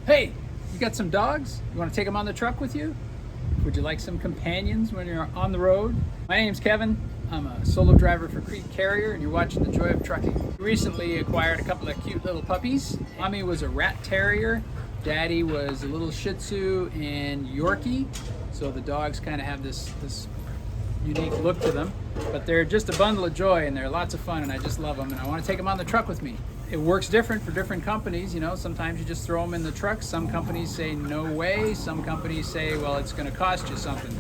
Hey, you got some dogs? You want to take them on the truck with you? Would you like some companions when you're on the road? My name's Kevin. I'm a solo driver for Crete Carrier, and you're watching The Joy of Trucking. Recently acquired a couple of cute little puppies. Mommy was a rat terrier. Daddy was a little Shih Tzu and Yorkie. So the dogs kind of have this unique look to them. But they're just a bundle of joy, and they're lots of fun, and I just love them, and I want to take them on the truck with me. It works different for different companies, you know. Sometimes you just throw them in the truck. Some companies say no way. Some companies say, well, it's going to cost you something.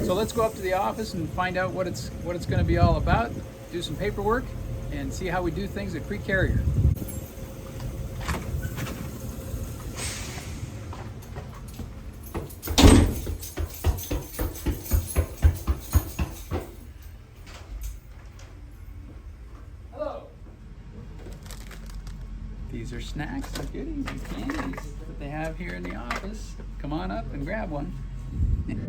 So let's go up to the office and find out what it's going to be all about. Do some paperwork and see how we do things at Crete Carrier. These are snacks and goodies and candies that they have here in the office. Come on up and grab one. We have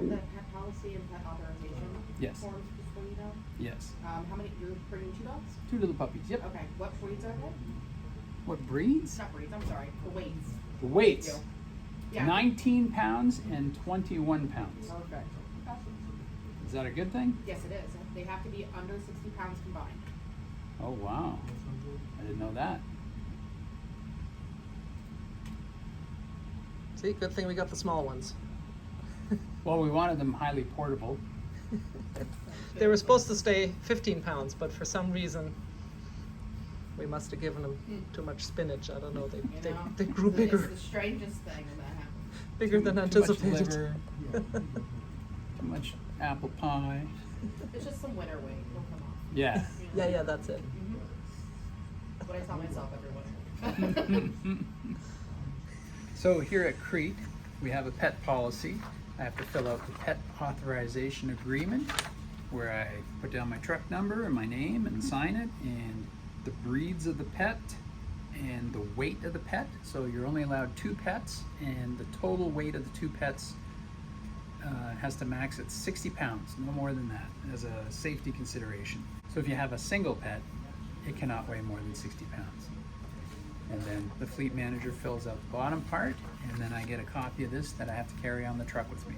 the pet policy and pet authorization Yes. forms just for you know. Yes. How many? You're bringing 2 dogs? 2 little puppies. Yep. Okay. What breeds are they? What breeds? Not breeds. I'm sorry. The weights. The weights. You. Yeah. 19 pounds and 21 pounds. Perfect. Is that a good thing? Yes, it is. They have to be under 60 pounds combined. Oh, wow. I didn't know that. See, good thing we got the small ones. Well, we wanted them highly portable. They were supposed to stay 15 pounds, but for some reason, we must have given them too much spinach. I don't know. They grew bigger. It's the strangest thing when that happens. Bigger than Too anticipated. much liver, too much apple pie. It's just some winter weight. It'll come off. Yeah. Yeah, that's it. That's what I tell myself every winter. So here at Crete, we have a pet policy. I have to fill out the pet authorization agreement where I put down my truck number and my name and sign it, and the breeds of the pet and the weight of the pet. So you're only allowed 2 pets, and the total weight of the 2 pets has to max at 60 pounds, no more than that, as a safety consideration. So if you have a single pet, it cannot weigh more than 60 pounds. And then the fleet manager fills out the bottom part, and then I get a copy of this that I have to carry on the truck with me.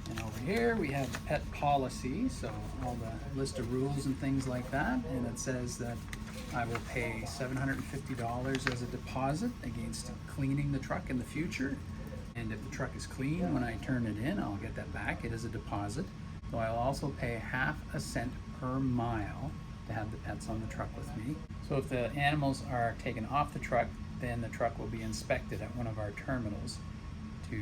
And over here we have the pet policy, so all the list of rules and things like that, and it says that I will pay $750 as a deposit against cleaning the truck in the future. And if the truck is clean when I turn it in, I'll get that back. It is a deposit. So I'll also pay ½ a cent per mile to have the pets on the truck with me. So if the animals are taken off the truck, then the truck will be inspected at one of our terminals to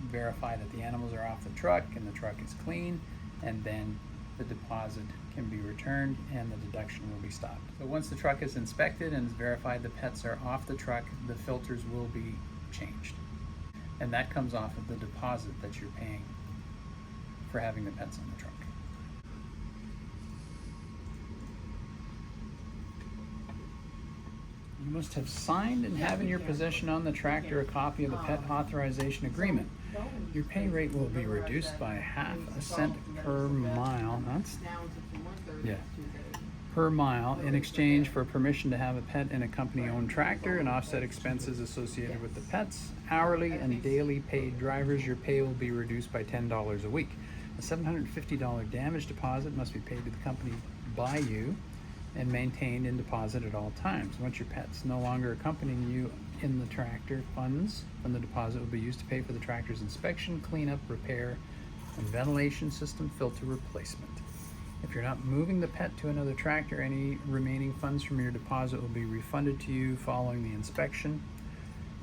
verify that the animals are off the truck and the truck is clean, and then the deposit can be returned and the deduction will be stopped. So once the truck is inspected and is verified the pets are off the truck, the filters will be changed. And that comes off of the deposit that you're paying for having the pets on the truck. You must have signed and have in your possession on the tractor a copy of the pet authorization agreement. Your pay rate will be reduced by ½ a cent per mile. Per mile in exchange for permission to have a pet in a company-owned tractor and offset expenses associated with the pets. Hourly and daily paid drivers, your pay will be reduced by $10 a week. A $750 damage deposit must be paid to the company by you and maintained in deposit at all times. Once your pet's no longer accompanying you in the tractor, funds from the deposit will be used to pay for the tractor's inspection, cleanup, repair, and ventilation system filter replacement. If you're not moving the pet to another tractor, any remaining funds from your deposit will be refunded to you following the inspection,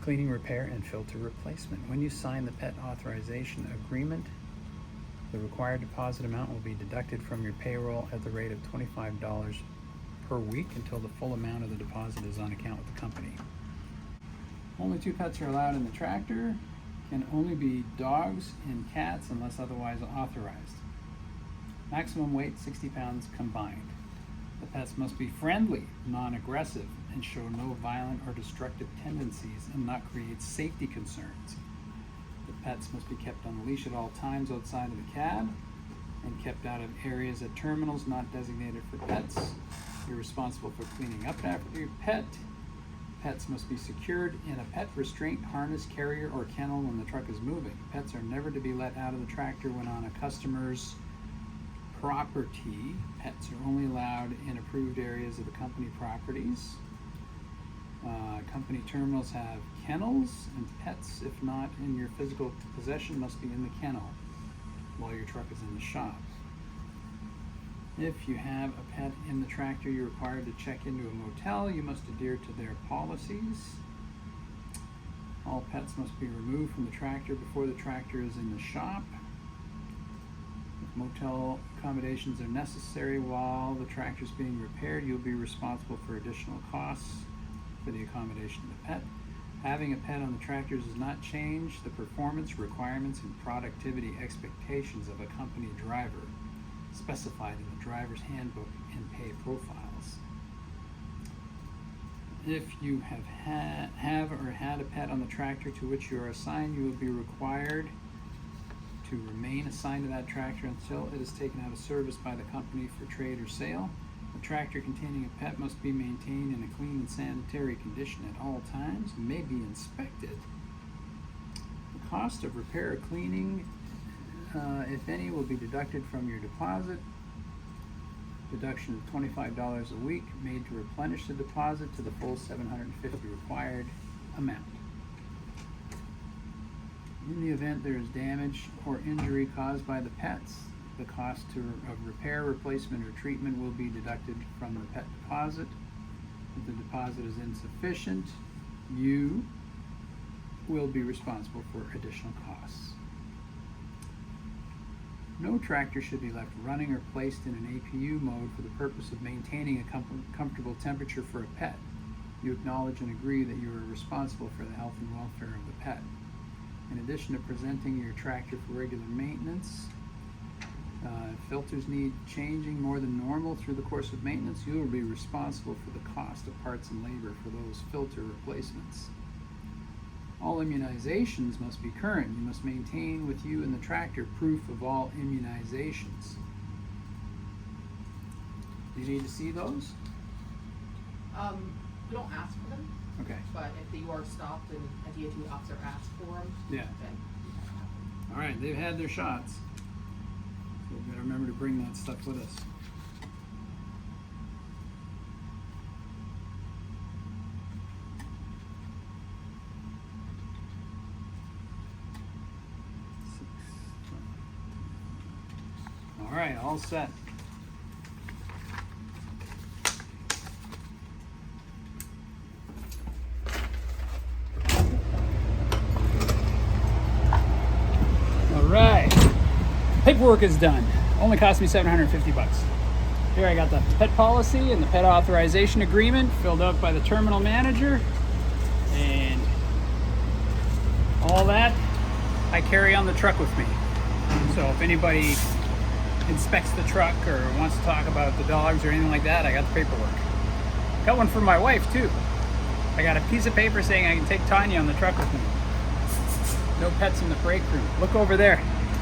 cleaning, repair, and filter replacement. When you sign the pet authorization agreement, the required deposit amount will be deducted from your payroll at the rate of $25 per week until the full amount of the deposit is on account with the company. Only 2 pets are allowed in the tractor. Can only be dogs and cats unless otherwise authorized. Maximum weight 60 pounds combined. The pets must be friendly, non-aggressive, and show no violent or destructive tendencies and not create safety concerns. The pets must be kept on a leash at all times outside of the cab and kept out of areas at terminals not designated for pets. You're responsible for cleaning up after your pet. pets must be secured in a pet restraint harness, carrier, or kennel when the truck is moving. Pets are never to be let out of the tractor when on a customer's property. Pets are only allowed in approved areas of the company properties. Company terminals have kennels, and pets, if not in your physical possession, must be in the kennel while your truck is in the shop. If you have a pet in the tractor, you're required to check into a motel. You must adhere to their policies. All pets must be removed from the tractor before the tractor is in the shop. If motel accommodations are necessary while the tractor is being repaired, you'll be responsible for additional costs for the accommodation of the pet. Having a pet on the tractors does not change the performance requirements and productivity expectations of a company driver specified in the driver's handbook and pay profiles. If you have or had a pet on the tractor to which you are assigned, you will be required to remain assigned to that tractor until it is taken out of service by the company for trade or sale. A tractor containing a pet must be maintained in a clean and sanitary condition at all times and may be inspected. The cost of repair or cleaning, if any, will be deducted from your deposit. Deduction of $25 a week made to replenish the deposit to the full $750 required amount. In the event there is damage or injury caused by the pets, the cost of repair, replacement, or treatment will be deducted from the pet deposit. If the deposit is insufficient, you will be responsible for additional costs. No tractor should be left running or placed in an APU mode for the purpose of maintaining a comfortable temperature for a pet. You acknowledge and agree that you are responsible for the health and welfare of the pet. In addition to presenting your tractor for regular maintenance, filters need changing more than normal through the course of maintenance, you will be responsible for the cost of parts and labor for those filter replacements. All immunizations must be current. You must maintain with you in the tractor proof of all immunizations. Do you need to see those? We don't ask for them. Okay. But if you are stopped and a DOT officer asks for them, Yeah. then All right, they've had their shots. So we've got to remember to bring that stuff with us. All right, all set. All right, paperwork is done. Only cost me $750. Here I got the pet policy and the pet authorization agreement filled out by the terminal manager, and all that I carry on the truck with me. So if anybody inspects the truck or wants to talk about the dogs or anything like that, I got the paperwork. Got one for my wife too. I got a piece of paper saying I can take Tanya on the truck with me. No pets in the break room. Look over there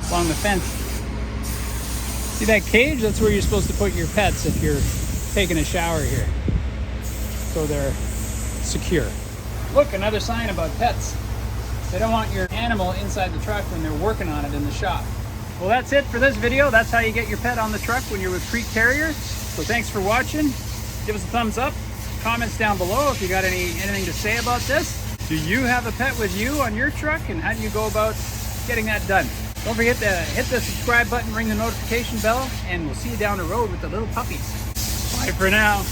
along the fence. See that cage? That's where you're supposed to put your pets if you're taking a shower here, so they're secure. Look, another sign about pets. They don't want your animal inside the truck when they're working on it in the shop. Well, that's it for this video. That's how you get your pet on the truck when you're with Crete Carrier. So thanks for watching. Give us a thumbs up. Comments down below if you got anything to say about this. Do you have a pet with you on your truck, and how do you go about getting that done? Don't forget to hit the subscribe button, ring the notification bell, and we'll see you down the road with the little puppies. Bye for now.